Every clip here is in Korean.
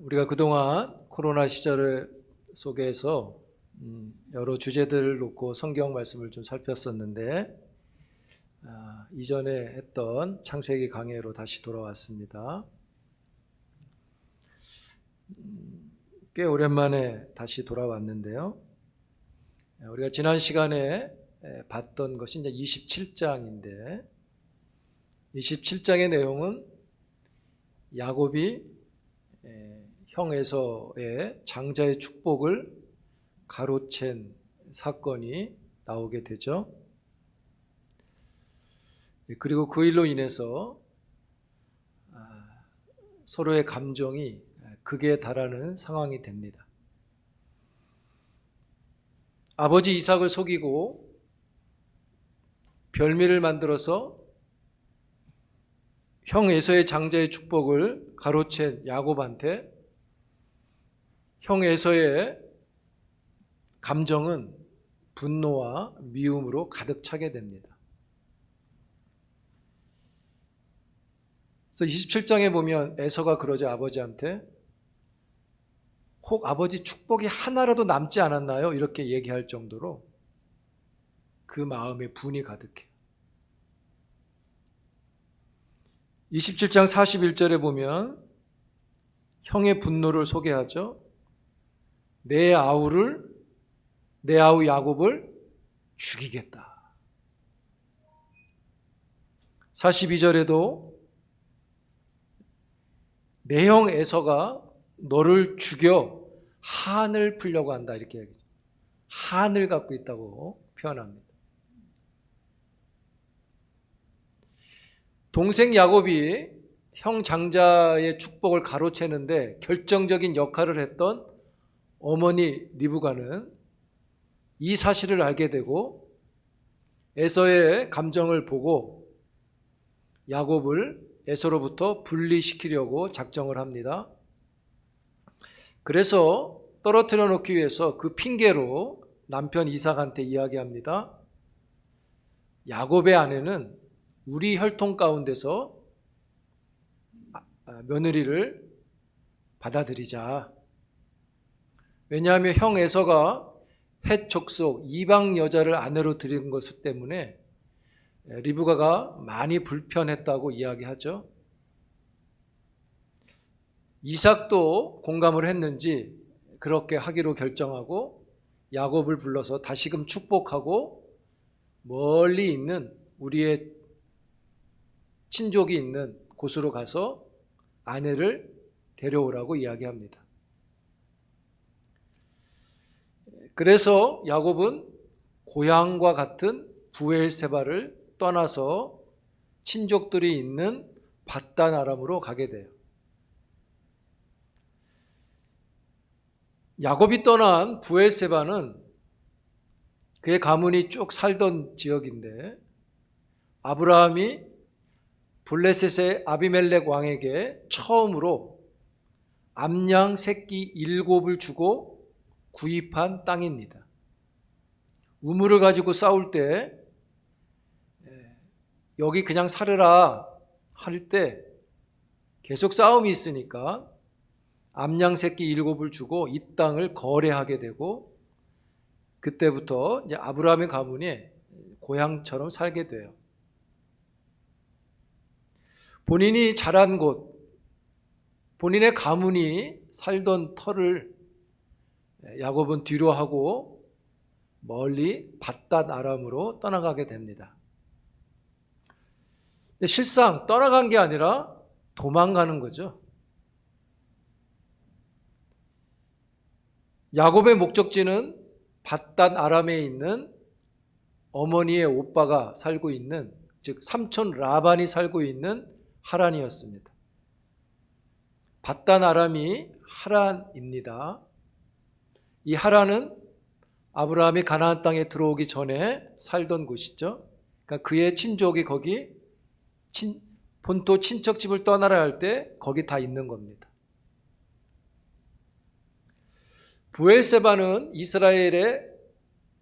우리가 그동안 코로나 시절 속에서 여러 주제들을 놓고 성경 말씀을 좀 살폈었는데 이전에 했던 창세기 강해로 다시 돌아왔습니다. 꽤 오랜만에 다시 돌아왔는데요. 우리가 지난 시간에 봤던 것이 이제 27장인데 27장의 내용은 야곱이 형 에서의 장자의 축복을 가로챈 사건이 나오게 되죠. 그리고 그 일로 인해서 서로의 감정이 극에 달하는 상황이 됩니다. 아버지 이삭을 속이고 별미를 만들어서 형 에서의 장자의 축복을 가로챈 야곱한테 형 에서의 감정은 분노와 미움으로 가득 차게 됩니다. 그래서 27장에 보면 에서가 그러죠. 아버지한테 혹 아버지 축복이 하나라도 남지 않았나요? 이렇게 얘기할 정도로 그 마음에 분이 가득해요. 27장 41절에 보면 형의 분노를 소개하죠. 내 아우 야곱을 죽이겠다. 42절에도 내 형 에서가 너를 죽여 한을 풀려고 한다. 이렇게 얘기해요. 한을 갖고 있다고 표현합니다. 동생 야곱이 형 장자의 축복을 가로채는데 결정적인 역할을 했던 어머니 리브가는 이 사실을 알게 되고 에서의 감정을 보고 야곱을 에서로부터 분리시키려고 작정을 합니다. 그래서 떨어뜨려 놓기 위해서 그 핑계로 남편 이삭한테 이야기합니다. 야곱의 아내는 우리 혈통 가운데서 며느리를 받아들이자. 왜냐하면 형 에서가 헷 족속 이방 여자를 아내로 들인 것 때문에 리브가가 많이 불편했다고 이야기하죠. 이삭도 공감을 했는지 그렇게 하기로 결정하고 야곱을 불러서 다시금 축복하고 멀리 있는 우리의 친족이 있는 곳으로 가서 아내를 데려오라고 이야기합니다. 그래서 야곱은 고향과 같은 브엘세바를 떠나서 친족들이 있는 밧단 아람으로 가게 돼요. 야곱이 떠난 브엘세바는 그의 가문이 쭉 살던 지역인데 아브라함이 블레셋의 아비멜렉 왕에게 처음으로 암양 새끼 7을 주고 구입한 땅입니다. 우물을 가지고 싸울 때 여기 그냥 살으라 할 때 계속 싸움이 있으니까 암양 새끼 7을 주고 이 땅을 거래하게 되고 그때부터 이제 아브라함의 가문이 고향처럼 살게 돼요. 본인이 자란 곳, 본인의 가문이 살던 터를 야곱은 뒤로 하고 멀리 밧단 아람으로 떠나가게 됩니다. 실상 떠나간 게 아니라 도망가는 거죠. 야곱의 목적지는 밧단 아람에 있는 어머니의 오빠가 살고 있는, 즉 삼촌 라반이 살고 있는 하란이었습니다. 밧단 아람이 하란입니다. 이 하란은 아브라함이 가나안 땅에 들어오기 전에 살던 곳이죠. 그러니까 그의 친족이 거기 본토 친척집을 떠나라 할 때 거기 다 있는 겁니다. 브엘세바는 이스라엘의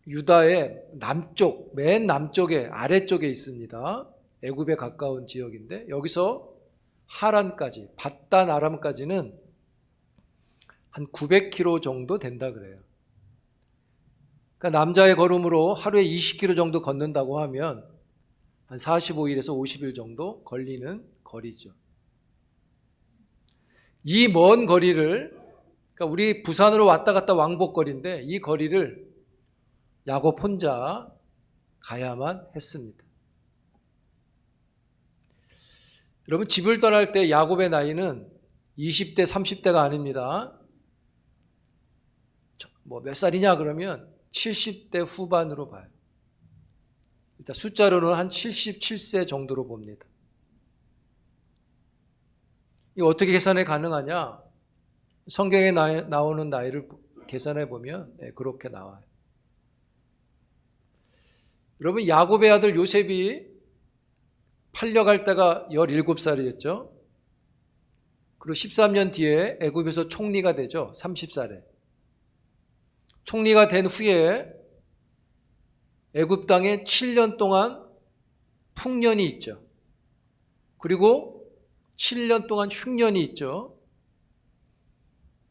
유다의 남쪽, 맨 남쪽에 아래쪽에 있습니다. 애굽에 가까운 지역인데 여기서 하란까지, 밧단 아람까지는 한 900km 정도 된다 그래요. 그러니까 남자의 걸음으로 하루에 20km 정도 걷는다고 하면 한 45일에서 50일 정도 걸리는 거리죠. 이 먼 거리를, 그러니까 우리 부산으로 왔다 갔다 왕복거리인데 이 거리를 야곱 혼자 가야만 했습니다. 여러분, 집을 떠날 때 야곱의 나이는 20대, 30대가 아닙니다. 뭐 몇 살이냐 그러면 70대 후반으로 봐요. 일단 숫자로는 한 77세 정도로 봅니다. 이거 어떻게 계산이 가능하냐? 성경에 나오는 나이를 계산해 보면 그렇게 나와요. 여러분, 야곱의 아들 요셉이 팔려갈 때가 17살이었죠. 그리고 13년 뒤에 애굽에서 총리가 되죠. 30살에. 총리가 된 후에 애굽 땅에 7년 동안 풍년이 있죠. 그리고 7년 동안 흉년이 있죠.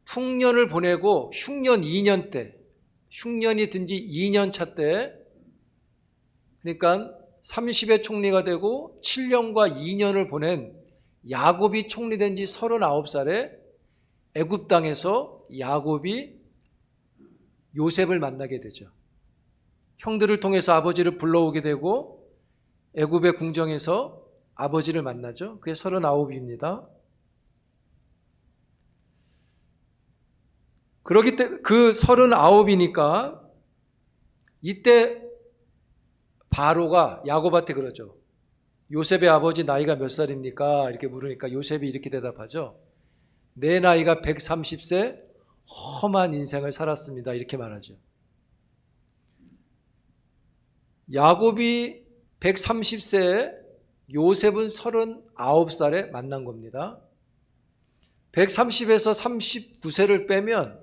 풍년을 보내고 흉년 2년 때, 흉년이 든 지 2년 차 때, 그러니까 30의 총리가 되고 7년과 2년을 보낸 야곱이 총리된 지 39살에 애굽 땅에서 야곱이 요셉을 만나게 되죠. 형들을 통해서 아버지를 불러오게 되고 애굽의 궁정에서 아버지를 만나죠. 그게 39입니다. 그렇기 때문에 그 39이니까 이때 바로가 야곱한테 그러죠. 요셉의 아버지 나이가 몇 살입니까? 이렇게 물으니까 요셉이 이렇게 대답하죠. 내 나이가 130세 험한 인생을 살았습니다. 이렇게 말하죠. 야곱이 130세에 요셉은 39살에 만난 겁니다. 130에서 39세를 빼면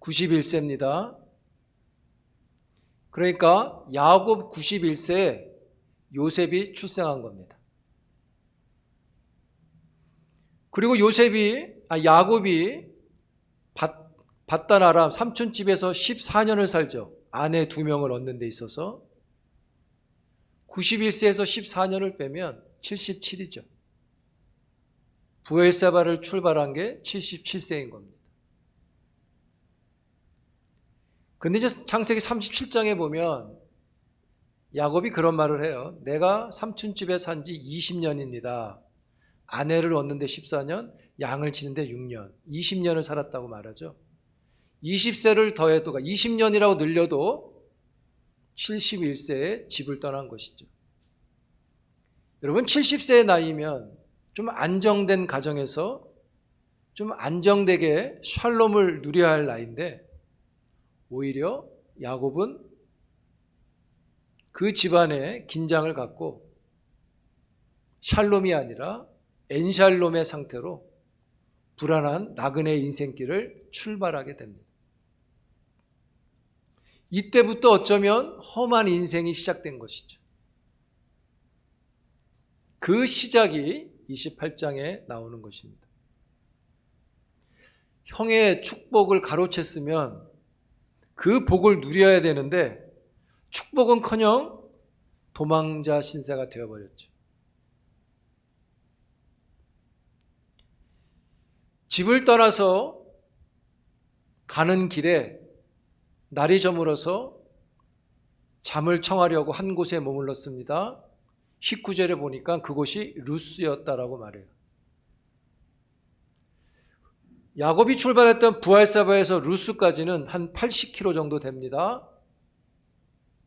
91세입니다. 그러니까 야곱 91세에 요셉이 출생한 겁니다. 그리고 야곱이 밧단 아람 삼촌집에서 14년을 살죠. 아내 2명을 얻는 데 있어서 91세에서 14년을 빼면 77이죠. 부엘세바를 출발한 게 77세인 겁니다. 근데 이제 창세기 37장에 보면 야곱이 그런 말을 해요. 내가 삼촌집에 산 지 20년입니다. 아내를 얻는데 14년, 양을 치는데 6년, 20년을 살았다고 말하죠. 20세를 더해도 20년이라고 늘려도 71세에 집을 떠난 것이죠. 여러분, 70세의 나이면 좀 안정된 가정에서 좀 안정되게 샬롬을 누려야 할 나이인데 오히려 야곱은 그 집안에 긴장을 갖고 샬롬이 아니라 엔샬롬의 상태로 불안한 나그네 인생길을 출발하게 됩니다. 이때부터 어쩌면 험한 인생이 시작된 것이죠. 그 시작이 28장에 나오는 것입니다. 형의 축복을 가로챘으면 그 복을 누려야 되는데 축복은커녕 도망자 신세가 되어버렸죠. 집을 떠나서 가는 길에 날이 저물어서 잠을 청하려고 한 곳에 머물렀습니다. 19절에 보니까 그곳이 루스였다라고 말해요. 야곱이 출발했던 부알사바에서 루스까지는 한 80km 정도 됩니다.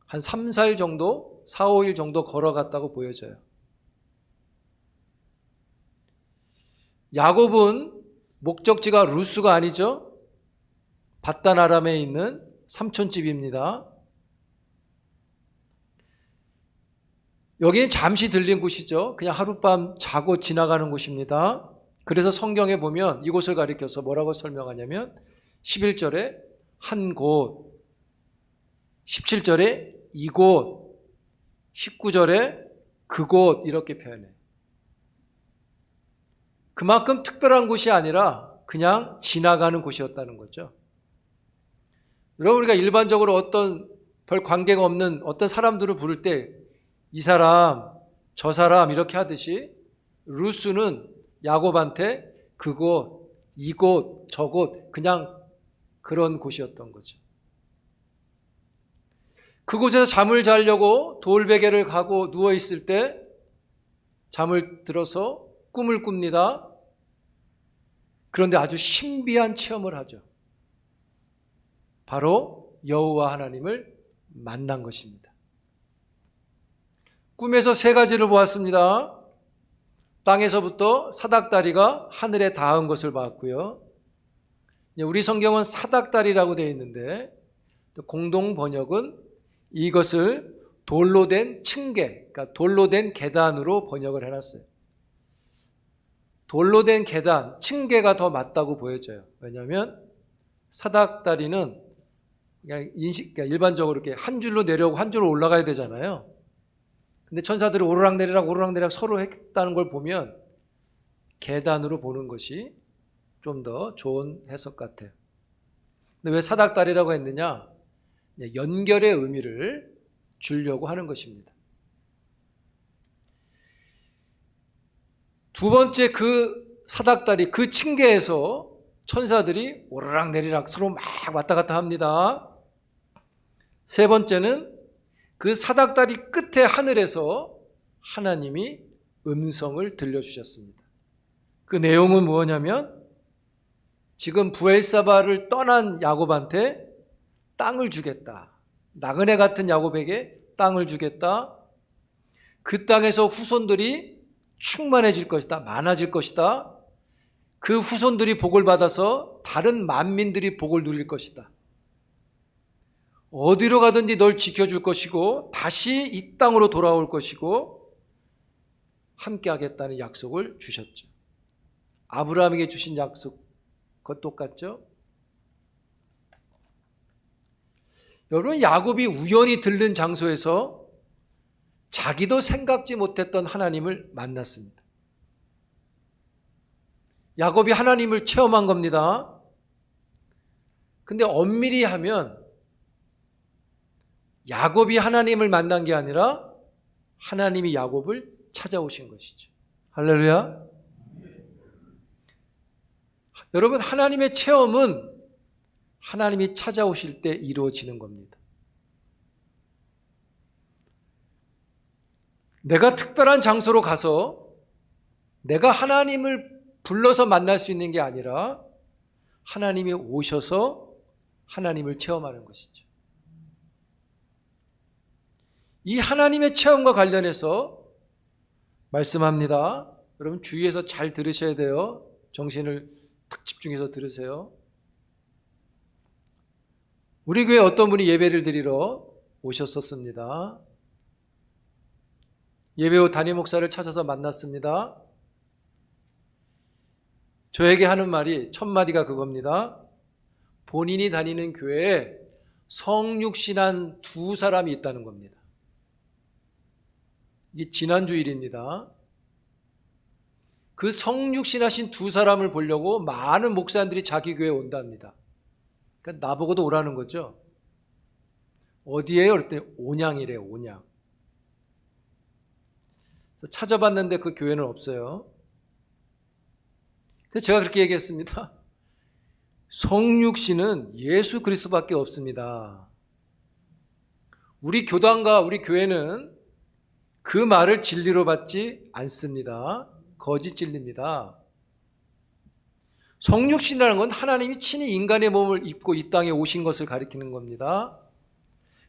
한 3, 4일 정도, 4, 5일 정도 걸어갔다고 보여져요. 야곱은 목적지가 루스가 아니죠. 밧단 아람에 있는 삼촌집입니다. 여기는 잠시 들린 곳이죠. 그냥 하룻밤 자고 지나가는 곳입니다. 그래서 성경에 보면 이곳을 가리켜서 뭐라고 설명하냐면 11절에 한 곳, 17절에 이곳, 19절에 그곳 이렇게 표현해요. 그만큼 특별한 곳이 아니라 그냥 지나가는 곳이었다는 거죠. 여러분, 우리가 일반적으로 어떤 별 관계가 없는 어떤 사람들을 부를 때 이 사람, 저 사람 이렇게 하듯이 루스는 야곱한테 그곳, 이곳, 저곳 그냥 그런 곳이었던 거죠. 그곳에서 잠을 자려고 돌베개를 가고 누워있을 때 잠을 들어서 꿈을 꿉니다. 그런데 아주 신비한 체험을 하죠. 바로 여호와 하나님을 만난 것입니다. 꿈에서 세 가지를 보았습니다. 땅에서부터 사닥다리가 하늘에 닿은 것을 봤고요. 우리 성경은 사닥다리라고 되어 있는데 공동 번역은 이것을 돌로 된 층계, 그러니까 돌로 된 계단으로 번역을 해놨어요. 돌로 된 계단, 층계가 더 맞다고 보여져요. 왜냐하면 사닥다리는 그러니까 일반적으로 이렇게 한 줄로 내려오고 한 줄로 올라가야 되잖아요. 근데 천사들이 오르락내리락 서로 했다는 걸 보면 계단으로 보는 것이 좀 더 좋은 해석 같아요. 근데 왜 사닥다리라고 했느냐? 연결의 의미를 주려고 하는 것입니다. 두 번째, 그 사닥다리, 그 층계에서 천사들이 오르락내리락 서로 막 왔다 갔다 합니다. 세 번째는 그 사닥다리 끝에 하늘에서 하나님이 음성을 들려주셨습니다. 그 내용은 뭐냐면 지금 브엘사바를 떠난 야곱한테 땅을 주겠다. 나그네 같은 야곱에게 땅을 주겠다. 그 땅에서 후손들이 충만해질 것이다. 많아질 것이다. 그 후손들이 복을 받아서 다른 만민들이 복을 누릴 것이다. 어디로 가든지 널 지켜줄 것이고 다시 이 땅으로 돌아올 것이고 함께 하겠다는 약속을 주셨죠. 아브라함에게 주신 약속과 똑같죠. 여러분, 야곱이 우연히 들른 장소에서 자기도 생각지 못했던 하나님을 만났습니다. 야곱이 하나님을 체험한 겁니다. 근데 엄밀히 하면 야곱이 하나님을 만난 게 아니라 하나님이 야곱을 찾아오신 것이죠. 할렐루야. 여러분, 하나님의 체험은 하나님이 찾아오실 때 이루어지는 겁니다. 내가 특별한 장소로 가서 내가 하나님을 불러서 만날 수 있는 게 아니라 하나님이 오셔서 하나님을 체험하는 것이죠. 이 하나님의 체험과 관련해서 말씀합니다. 여러분, 주의해서 잘 들으셔야 돼요. 정신을 탁 집중해서 들으세요. 우리 교회 어떤 분이 예배를 드리러 오셨었습니다. 예배 후 담임 목사를 찾아서 만났습니다. 저에게 하는 말이 첫 마디가 그겁니다. 본인이 다니는 교회에 성육신한 두 사람이 있다는 겁니다. 이게 지난주일입니다. 그 성육신하신 두 사람을 보려고 많은 목사님들이 자기 교회에 온답니다. 그러니까 나보고도 오라는 거죠. 어디에요? 그랬더니 온양이래요. 온양. 그래서 찾아봤는데 그 교회는 없어요. 그래서 제가 그렇게 얘기했습니다. 성육신은 예수 그리스도밖에 없습니다. 우리 교단과 우리 교회는 그 말을 진리로 받지 않습니다. 거짓 진리입니다. 성육신이라는 건 하나님이 친히 인간의 몸을 입고 이 땅에 오신 것을 가리키는 겁니다.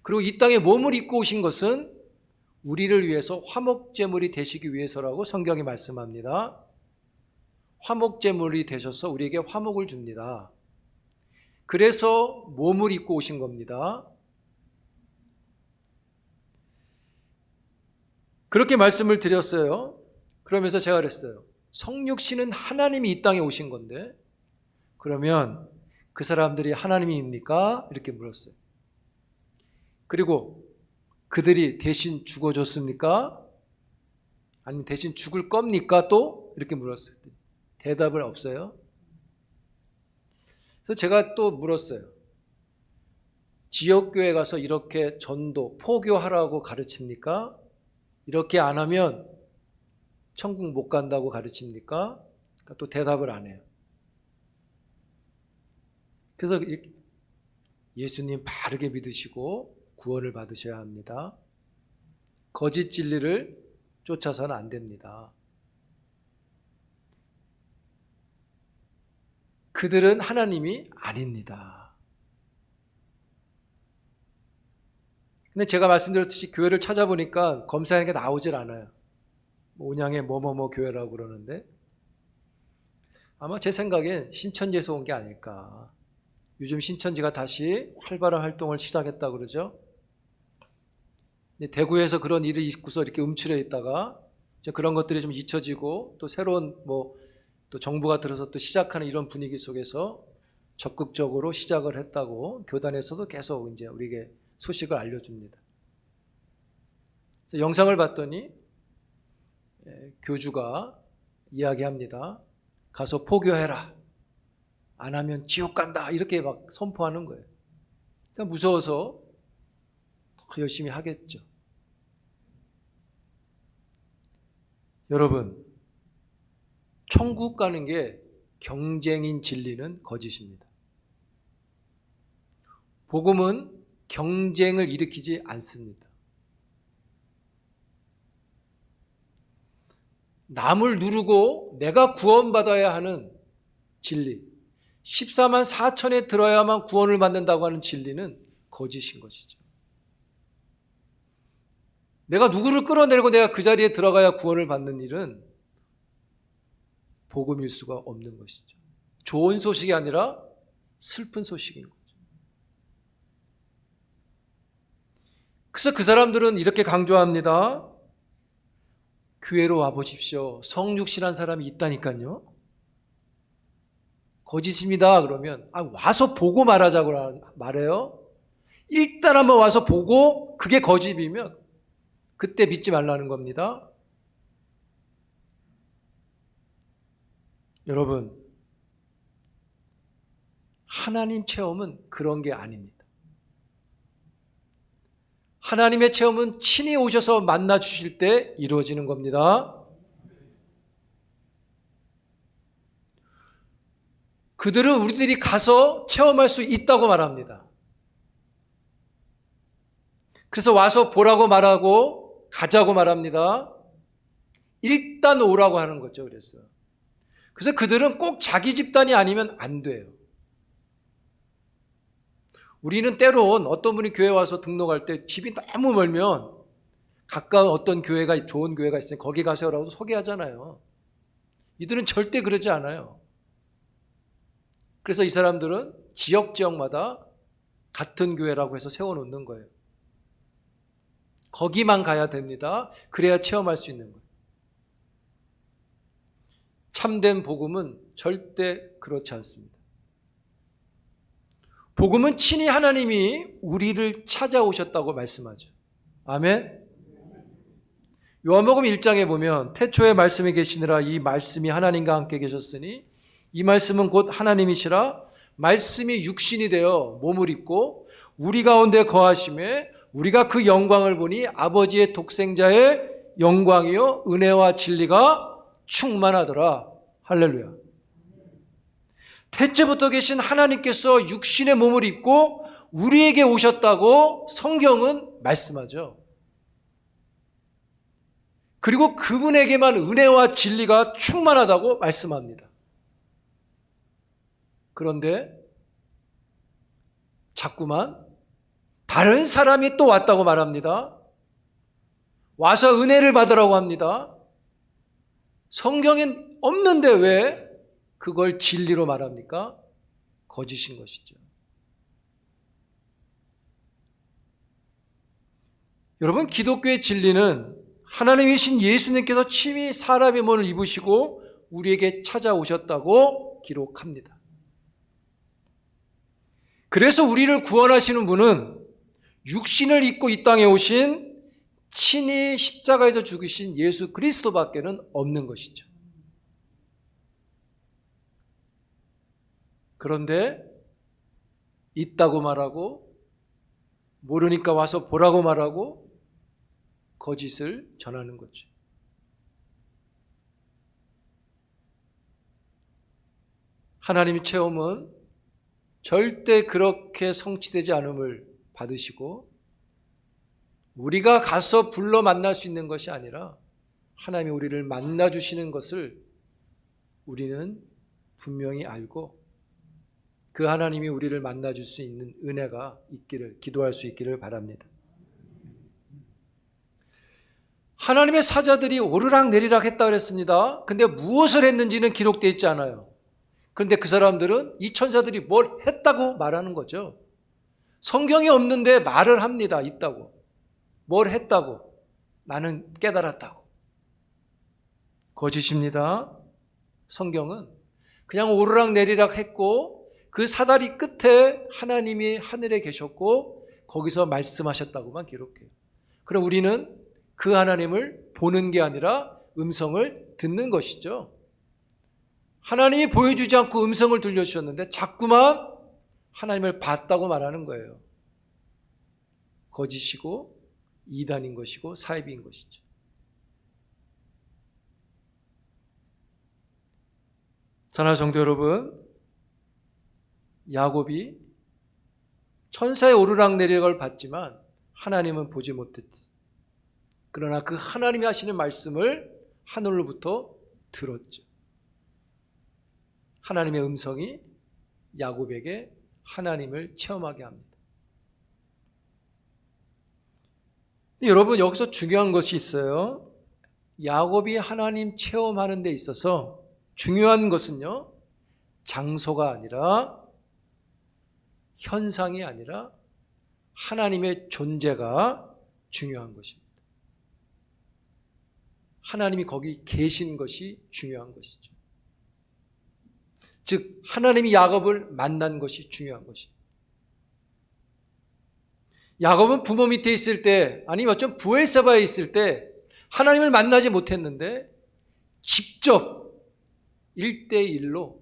그리고 이 땅에 몸을 입고 오신 것은 우리를 위해서 화목제물이 되시기 위해서라고 성경이 말씀합니다. 화목제물이 되셔서 우리에게 화목을 줍니다. 그래서 몸을 입고 오신 겁니다. 그렇게 말씀을 드렸어요. 그러면서 제가 그랬어요. 성육신은 하나님이 이 땅에 오신 건데 그러면 그 사람들이 하나님입니까? 이렇게 물었어요. 그리고 그들이 대신 죽어줬습니까? 아니면 대신 죽을 겁니까? 또 이렇게 물었어요. 대답을 없어요. 그래서 제가 또 물었어요. 지역교회 가서 이렇게 전도, 포교하라고 가르칩니까? 이렇게 안 하면 천국 못 간다고 가르칩니까? 그러니까 또 대답을 안 해요. 그래서 예수님 바르게 믿으시고 구원을 받으셔야 합니다. 거짓 진리를 쫓아서는 안 됩니다. 그들은 하나님이 아닙니다. 근데 제가 말씀드렸듯이 교회를 찾아보니까 검사하는 게 나오질 않아요. 온양의 뭐뭐뭐 교회라고 그러는데 아마 제 생각엔 신천지에서 온 게 아닐까. 요즘 신천지가 다시 활발한 활동을 시작했다고 그러죠. 대구에서 그런 일이 있고서 이렇게 움츠려 있다가 이제 그런 것들이 좀 잊혀지고 또 새로운 또 정부가 들어서 또 시작하는 이런 분위기 속에서 적극적으로 시작을 했다고 교단에서도 계속 이제 우리에게 소식을 알려줍니다. 그래서 영상을 봤더니 교주가 이야기합니다. 가서 포교해라. 안 하면 지옥 간다. 이렇게 막 선포하는 거예요. 그러니까 무서워서 더 열심히 하겠죠. 여러분, 천국 가는 게 경쟁인 진리는 거짓입니다. 복음은 경쟁을 일으키지 않습니다. 남을 누르고 내가 구원받아야 하는 진리, 14만 4천에 들어야만 구원을 받는다고 하는 진리는 거짓인 것이죠. 내가 누구를 끌어내리고 내가 그 자리에 들어가야 구원을 받는 일은 복음일 수가 없는 것이죠. 좋은 소식이 아니라 슬픈 소식인 거죠. 그래서 그 사람들은 이렇게 강조합니다. 교회로 와보십시오. 성육신한 사람이 있다니까요. 거짓입니다. 그러면 와서 보고 말하자고 말해요. 일단 한번 와서 보고 그게 거짓이면 그때 믿지 말라는 겁니다. 여러분, 하나님 체험은 그런 게 아닙니다. 하나님의 체험은 친히 오셔서 만나 주실 때 이루어지는 겁니다. 그들은 우리들이 가서 체험할 수 있다고 말합니다. 그래서 와서 보라고 말하고 가자고 말합니다. 일단 오라고 하는 거죠. 그래서 그들은 꼭 자기 집단이 아니면 안 돼요. 우리는 때론 어떤 분이 교회 와서 등록할 때 집이 너무 멀면 가까운 어떤 교회가 좋은 교회가 있으니 거기 가세요라고 소개하잖아요. 이들은 절대 그러지 않아요. 그래서 이 사람들은 지역마다 같은 교회라고 해서 세워놓는 거예요. 거기만 가야 됩니다. 그래야 체험할 수 있는 거예요. 참된 복음은 절대 그렇지 않습니다. 복음은 친히 하나님이 우리를 찾아오셨다고 말씀하죠. 아멘. 요한복음 1장에 보면 태초에 말씀이 계시니라 이 말씀이 하나님과 함께 계셨으니 이 말씀은 곧 하나님이시라 말씀이 육신이 되어 몸을 입고 우리 가운데 거하심에 우리가 그 영광을 보니 아버지의 독생자의 영광이요 은혜와 진리가 충만하더라. 할렐루야. 태초부터 계신 하나님께서 육신의 몸을 입고 우리에게 오셨다고 성경은 말씀하죠. 그리고 그분에게만 은혜와 진리가 충만하다고 말씀합니다. 그런데 자꾸만 다른 사람이 또 왔다고 말합니다. 와서 은혜를 받으라고 합니다. 성경엔 없는데 왜 그걸 진리로 말합니까? 거짓인 것이죠. 여러분, 기독교의 진리는 하나님이신 예수님께서 친히 사람의 몸을 입으시고 우리에게 찾아오셨다고 기록합니다. 그래서 우리를 구원하시는 분은 육신을 입고 이 땅에 오신 친히 십자가에서 죽으신 예수 그리스도밖에는 없는 것이죠. 그런데 있다고 말하고 모르니까 와서 보라고 말하고 거짓을 전하는 거죠. 하나님의 체험은 절대 그렇게 성취되지 않음을 받으시고 우리가 가서 불러 만날 수 있는 것이 아니라 하나님이 우리를 만나주시는 것을 우리는 분명히 알고 그 하나님이 우리를 만나줄 수 있는 은혜가 있기를, 기도할 수 있기를 바랍니다. 하나님의 사자들이 오르락내리락 했다 그랬습니다. 근데 무엇을 했는지는 기록되어 있지 않아요. 그런데 그 사람들은 이 천사들이 뭘 했다고 말하는 거죠. 성경이 없는데 말을 합니다. 있다고. 뭘 했다고. 나는 깨달았다고. 거짓입니다. 성경은 그냥 오르락내리락 했고 그 사다리 끝에 하나님이 하늘에 계셨고 거기서 말씀하셨다고만 기록해요. 그럼 우리는 그 하나님을 보는 게 아니라 음성을 듣는 것이죠. 하나님이 보여주지 않고 음성을 들려주셨는데 자꾸만 하나님을 봤다고 말하는 거예요. 거짓이고 이단인 것이고 사이비인 것이죠. 사랑하는 성도 여러분, 야곱이 천사의 오르락내리락을 봤지만 하나님은 보지 못했지. 그러나 그 하나님이 하시는 말씀을 하늘로부터 들었죠. 하나님의 음성이 야곱에게 하나님을 체험하게 합니다. 여러분, 여기서 중요한 것이 있어요. 야곱이 하나님 체험하는 데 있어서 중요한 것은요, 장소가 아니라 현상이 아니라 하나님의 존재가 중요한 것입니다. 하나님이 거기 계신 것이 중요한 것이죠. 즉 하나님이 야곱을 만난 것이 중요한 것입니다. 야곱은 부모 밑에 있을 때 아니면 어쩜 브엘세바에 있을 때 하나님을 만나지 못했는데 직접 1대1로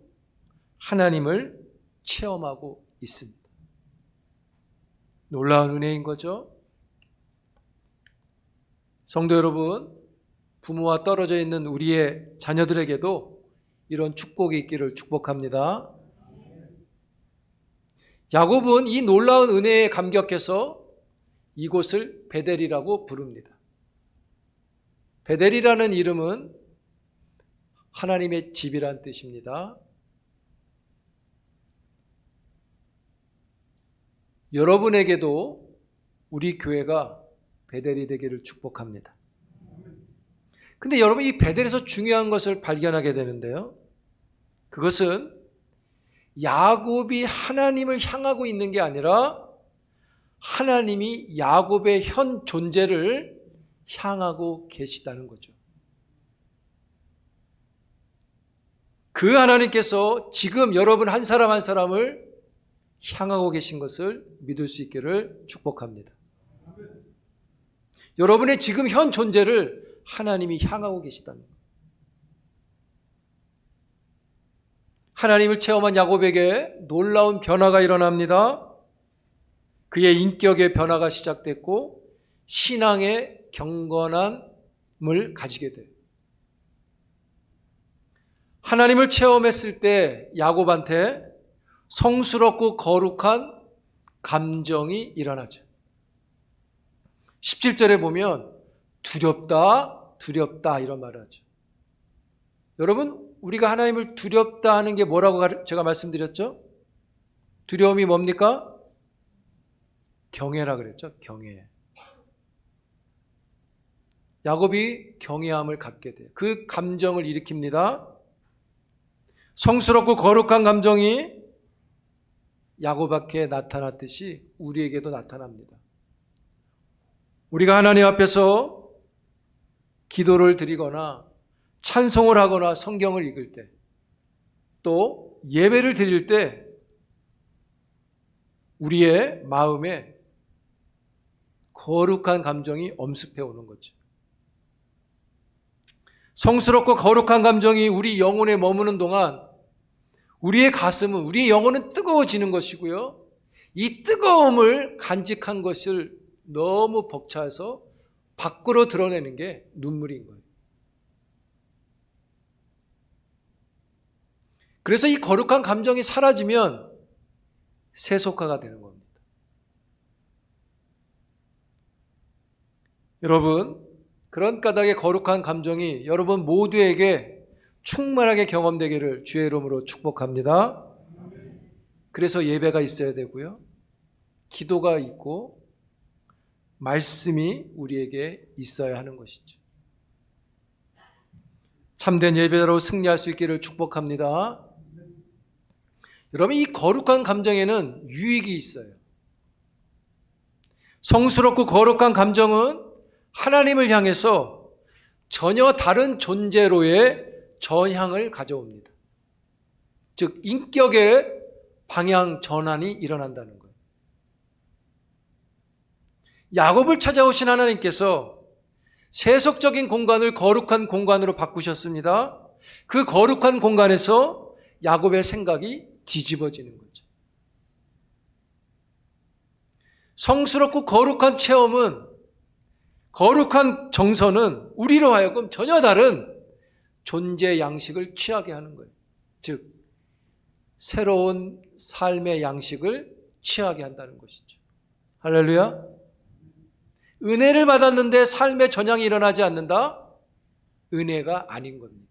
하나님을 체험하고 있습니다. 놀라운 은혜인 거죠. 성도 여러분, 부모와 떨어져 있는 우리의 자녀들에게도 이런 축복이 있기를 축복합니다. 야곱은 이 놀라운 은혜에 감격해서 이곳을 베델이라고 부릅니다. 베델이라는 이름은 하나님의 집이란 뜻입니다. 여러분에게도 우리 교회가 베델이 되기를 축복합니다. 근데 여러분, 이 베델에서 중요한 것을 발견하게 되는데요. 그것은 야곱이 하나님을 향하고 있는 게 아니라 하나님이 야곱의 현 존재를 향하고 계시다는 거죠. 그 하나님께서 지금 여러분 한 사람 한 사람을 향하고 계신 것을 믿을 수 있기를 축복합니다. 여러분의 지금 현 존재를 하나님이 향하고 계시다는 거예요. 하나님을 체험한 야곱에게 놀라운 변화가 일어납니다. 그의 인격의 변화가 시작됐고 신앙의 경건함을 가지게 돼요. 하나님을 체험했을 때 야곱한테 성스럽고 거룩한 감정이 일어나죠. 17절에 보면 두렵다 이런 말을 하죠. 여러분, 우리가 하나님을 두렵다 하는 게 뭐라고 제가 말씀드렸죠? 두려움이 뭡니까? 경외라 그랬죠. 경외. 야곱이 경외함을 갖게 돼요. 그 감정을 일으킵니다. 성스럽고 거룩한 감정이 야곱에게 나타났듯이 우리에게도 나타납니다. 우리가 하나님 앞에서 기도를 드리거나 찬송을 하거나 성경을 읽을 때, 또 예배를 드릴 때 우리의 마음에 거룩한 감정이 엄습해 오는 거죠. 성스럽고 거룩한 감정이 우리 영혼에 머무는 동안 우리의 가슴은, 우리의 영혼은 뜨거워지는 것이고요. 이 뜨거움을 간직한 것을 너무 벅차서 밖으로 드러내는 게 눈물인 거예요. 그래서 이 거룩한 감정이 사라지면 세속화가 되는 겁니다. 여러분, 그런 까닭의 거룩한 감정이 여러분 모두에게 충만하게 경험되기를 주의 이름으로 축복합니다. 그래서 예배가 있어야 되고요. 기도가 있고 말씀이 우리에게 있어야 하는 것이죠. 참된 예배자로 승리할 수 있기를 축복합니다. 여러분, 이 거룩한 감정에는 유익이 있어요. 성스럽고 거룩한 감정은 하나님을 향해서 전혀 다른 존재로의 전향을 가져옵니다. 즉 인격의 방향 전환이 일어난다는 거예요. 야곱을 찾아오신 하나님께서 세속적인 공간을 거룩한 공간으로 바꾸셨습니다. 그 거룩한 공간에서 야곱의 생각이 뒤집어지는 거죠. 성스럽고 거룩한 체험은, 거룩한 정서는 우리로 하여금 전혀 다른 존재 양식을 취하게 하는 거예요. 즉 새로운 삶의 양식을 취하게 한다는 것이죠. 할렐루야. 은혜를 받았는데 삶의 전향이 일어나지 않는다? 은혜가 아닌 겁니다.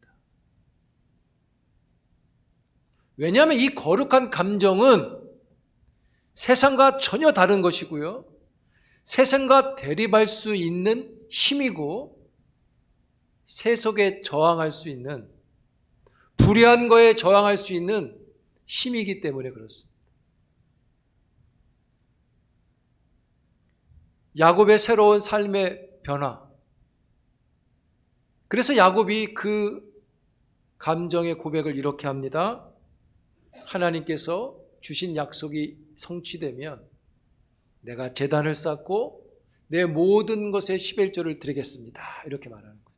왜냐하면 이 거룩한 감정은 세상과 전혀 다른 것이고요. 세상과 대립할 수 있는 힘이고 세속에 저항할 수 있는, 불의한 거에 저항할 수 있는 힘이기 때문에 그렇습니다. 야곱의 새로운 삶의 변화. 그래서 야곱이 그 감정의 고백을 이렇게 합니다. 하나님께서 주신 약속이 성취되면 내가 제단을 쌓고 내 모든 것의 11조를 드리겠습니다. 이렇게 말하는 거죠.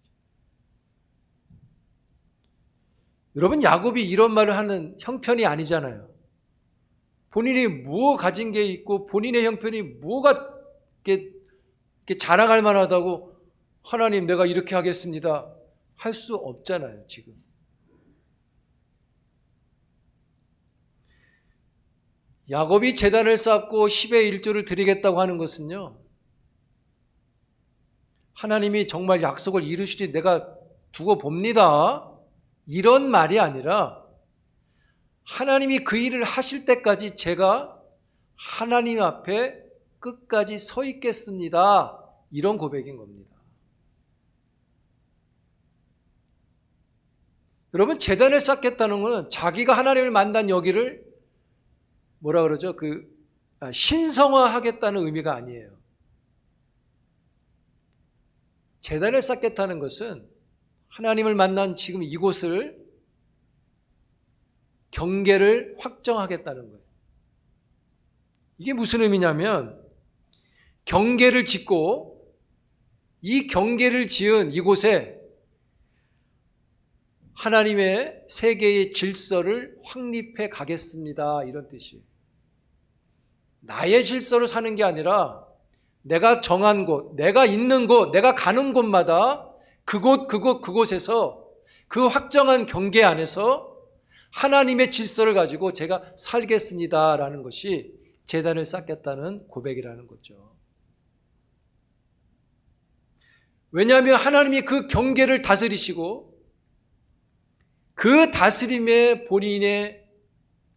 여러분, 야곱이 이런 말을 하는 형편이 아니잖아요. 본인이 뭐 가진 게 있고 본인의 형편이 뭐가 이렇게 자랑할 만하다고 하나님 내가 이렇게 하겠습니다 할 수 없잖아요. 지금 야곱이 제단을 쌓고 10의 1조를 드리겠다고 하는 것은요, 하나님이 정말 약속을 이루시리 내가 두고 봅니다 이런 말이 아니라 하나님이 그 일을 하실 때까지 제가 하나님 앞에 끝까지 서 있겠습니다 이런 고백인 겁니다. 여러분, 제단을 쌓겠다는 것은 자기가 하나님을 만난 여기를 뭐라 그러죠? 신성화하겠다는 의미가 아니에요. 제단을 쌓겠다는 것은 하나님을 만난 지금 이곳을 경계를 확정하겠다는 거예요. 이게 무슨 의미냐면 경계를 짓고 이 경계를 지은 이곳에 하나님의 세계의 질서를 확립해 가겠습니다 이런 뜻이에요. 나의 질서로 사는 게 아니라 내가 정한 곳, 내가 있는 곳, 내가 가는 곳마다 그곳에서 그 확정한 경계 안에서 하나님의 질서를 가지고 제가 살겠습니다라는 것이 제단을 쌓겠다는 고백이라는 거죠. 왜냐하면 하나님이 그 경계를 다스리시고 그 다스림에 본인의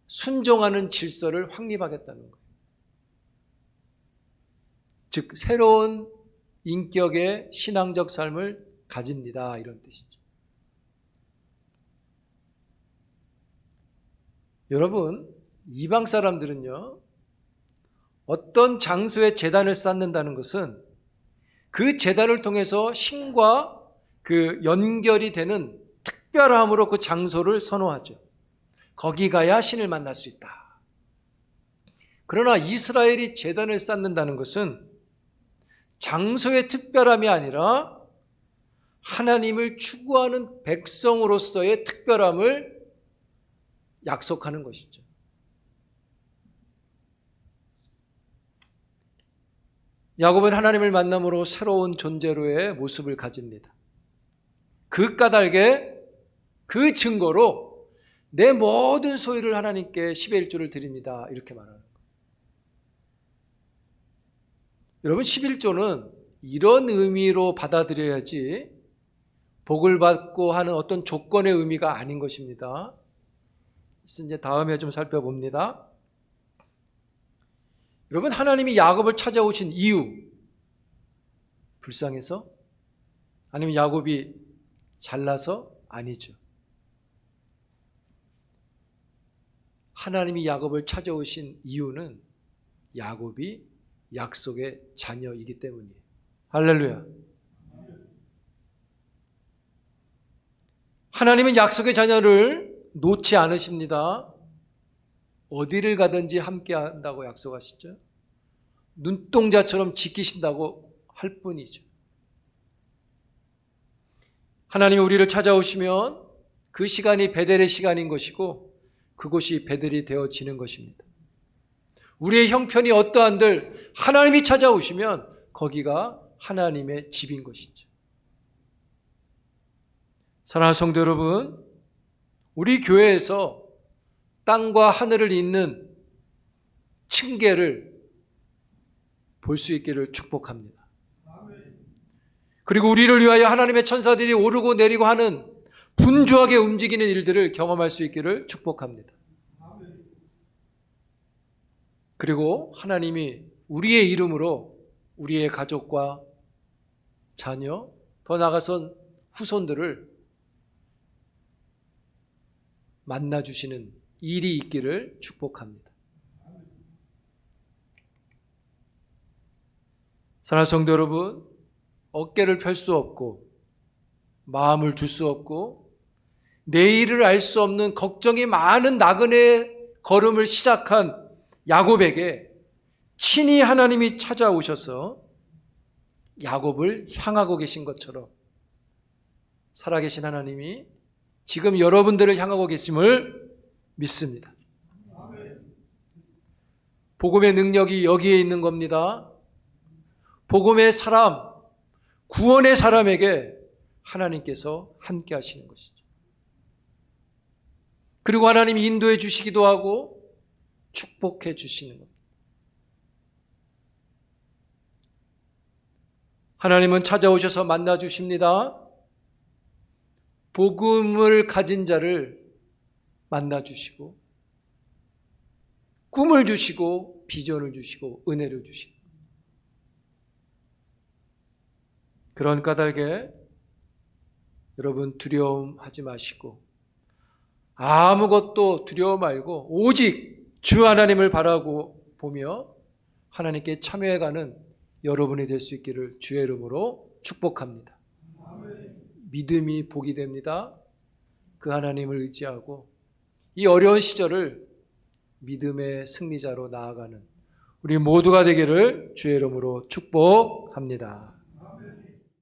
순종하는 질서를 확립하겠다는 거예요. 즉 새로운 인격의 신앙적 삶을 가집니다 이런 뜻이죠. 여러분, 이방 사람들은요, 어떤 장소에 제단을 쌓는다는 것은 그 제단을 통해서 신과 그 연결이 되는 특별함으로 그 장소를 선호하죠. 거기 가야 신을 만날 수 있다. 그러나 이스라엘이 제단을 쌓는다는 것은 장소의 특별함이 아니라 하나님을 추구하는 백성으로서의 특별함을 약속하는 것이죠. 야곱은 하나님을 만남으로 새로운 존재로의 모습을 가집니다. 그 까닭에 그 증거로 내 모든 소유를 하나님께 10의 1조를 드립니다. 이렇게 말하는 거예요. 여러분 11조는 이런 의미로 받아들여야지 복을 받고 하는 어떤 조건의 의미가 아닌 것입니다. 이제 다음에 좀 살펴봅니다. 여러분 하나님이 야곱을 찾아오신 이유, 불쌍해서? 아니면 야곱이 잘나서? 아니죠. 하나님이 야곱을 찾아오신 이유는 야곱이 약속의 자녀이기 때문이에요. 할렐루야. 하나님은 약속의 자녀를 놓지 않으십니다. 어디를 가든지 함께 한다고 약속하시죠. 눈동자처럼 지키신다고 할 뿐이죠. 하나님이 우리를 찾아오시면 그 시간이 베델의 시간인 것이고 그곳이 베델이 되어지는 것입니다. 우리의 형편이 어떠한들 하나님이 찾아오시면 거기가 하나님의 집인 것이죠. 사랑하는 성도 여러분, 우리 교회에서 땅과 하늘을 잇는 층계를 볼 수 있기를 축복합니다. 그리고 우리를 위하여 하나님의 천사들이 오르고 내리고 하는 분주하게 움직이는 일들을 경험할 수 있기를 축복합니다. 그리고 하나님이 우리의 이름으로 우리의 가족과 자녀, 더 나아가선 후손들을 만나주시는 일이 있기를 축복합니다. 사랑하는 성도 여러분, 어깨를 펼 수 없고 마음을 둘 수 없고 내일을 알 수 없는 걱정이 많은 나그네 걸음을 시작한 야곱에게 친히 하나님이 찾아오셔서 야곱을 향하고 계신 것처럼 살아계신 하나님이 지금 여러분들을 향하고 계심을 믿습니다. 복음의 능력이 여기에 있는 겁니다. 복음의 사람, 구원의 사람에게 하나님께서 함께 하시는 것이죠. 그리고 하나님이 인도해 주시기도 하고 축복해 주시는 겁니다. 하나님은 찾아오셔서 만나 주십니다. 복음을 가진 자를 만나 주시고 꿈을 주시고 비전을 주시고 은혜를 주시고 그런 까닭에 여러분 두려움하지 마시고 아무것도 두려워 말고 오직 주 하나님을 바라고 보며 하나님께 참여해가는 여러분이 될 수 있기를 주의 이름으로 축복합니다. 믿음이 복이 됩니다. 그 하나님을 의지하고 이 어려운 시절을 믿음의 승리자로 나아가는 우리 모두가 되기를 주의 이름으로 축복합니다.